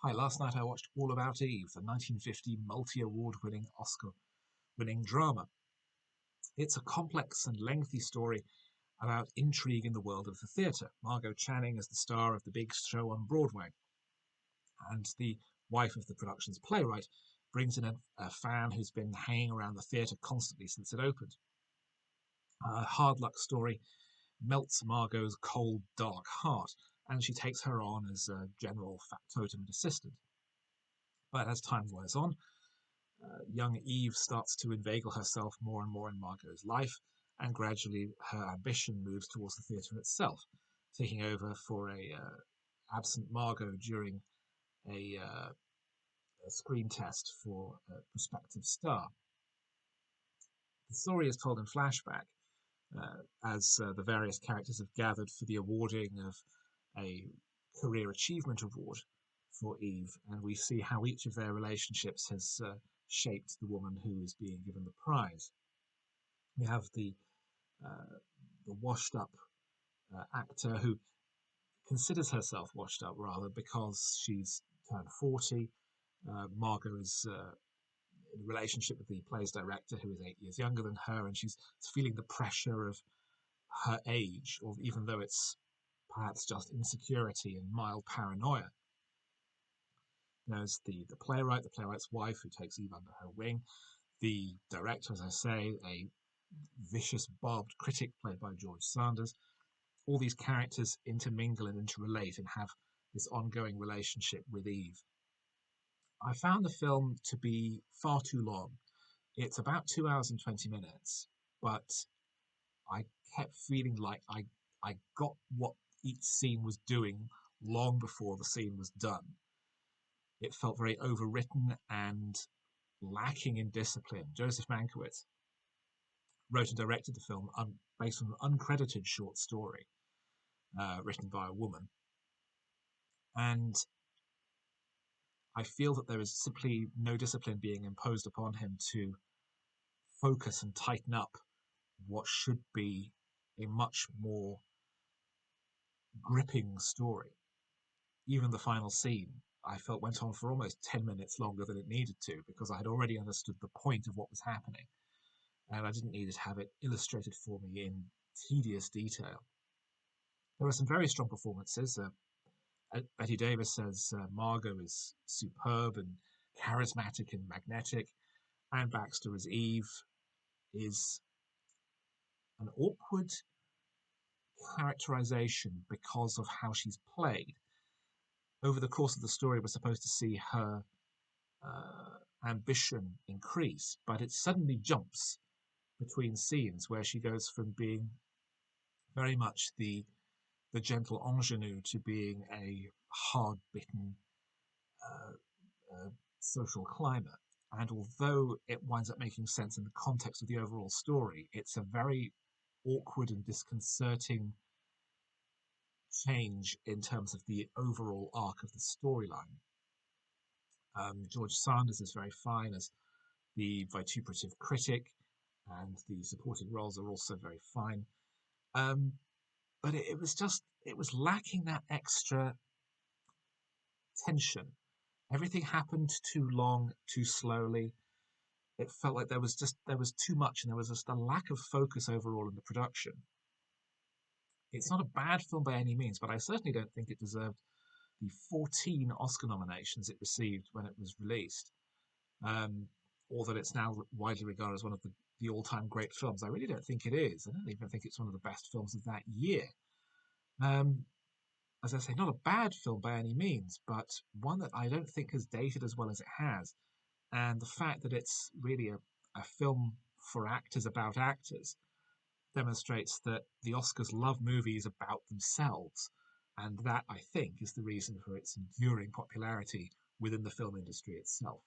Hi, last night I watched All About Eve, the 1950 multi-award-winning Oscar-winning drama. It's a complex and lengthy story about intrigue in the world of the theatre. Margot Channing is the star of the big show on Broadway, and the wife of the production's playwright brings in a fan who's been hanging around the theatre constantly since it opened. A hard luck story melts Margot's cold, dark heart, and she takes her on as a general factotum and assistant. But as time wears on, young Eve starts to inveigle herself more and more in Margot's life, and gradually her ambition moves towards the theatre itself, taking over for a absent Margot during a screen test for a prospective star. The story is told in flashback as the various characters have gathered for the awarding of a Career Achievement Award for Eve, and we see how each of their relationships has shaped the woman who is being given the prize. We have the washed-up actor who considers herself washed up, rather, because she's turned 40. Margot is in a relationship with the play's director, who is 8 years younger than her, and she's feeling the pressure of her age, or even though it's perhaps just insecurity and mild paranoia. There's the playwright's wife, who takes Eve under her wing. The director, as I say, a vicious, barbed critic played by George Sanders. All these characters intermingle and interrelate and have this ongoing relationship with Eve. I found the film to be far too long. It's about 2 hours and 20 minutes, but I kept feeling like I got what each scene was doing long before the scene was done. It felt very overwritten and lacking in discipline. Joseph Mankiewicz wrote and directed the film based on an uncredited short story written by a woman. And I feel that there is simply no discipline being imposed upon him to focus and tighten up what should be a much more gripping story. Even the final scene, I felt, went on for almost 10 minutes longer than it needed to, because I had already understood the point of what was happening, and I didn't need to have it illustrated for me in tedious detail. There are some very strong performances. Bette Davis as Margot is superb and charismatic and magnetic, and Baxter as Eve is an awkward characterization because of how she's played. Over the course of the story, we're supposed to see her ambition increase, but it suddenly jumps between scenes where she goes from being very much the gentle ingenue to being a hard-bitten social climber. And although it winds up making sense in the context of the overall story, it's a very awkward and disconcerting change in terms of the overall arc of the storyline. George Sanders is very fine as the vituperative critic, and the supporting roles are also very fine. But it was lacking that extra tension. Everything happened too long, too slowly. It felt like there was too much, and there was just a lack of focus overall in the production. It's not a bad film by any means, but I certainly don't think it deserved the 14 Oscar nominations it received when it was released, or that it's now widely regarded as one of the all-time great films. I really don't think it is. I don't even think it's one of the best films of that year. As I say, not a bad film by any means, but one that I don't think has dated as well as it has. And the fact that it's really a film for actors about actors demonstrates that the Oscars love movies about themselves. And that, I think, is the reason for its enduring popularity within the film industry itself.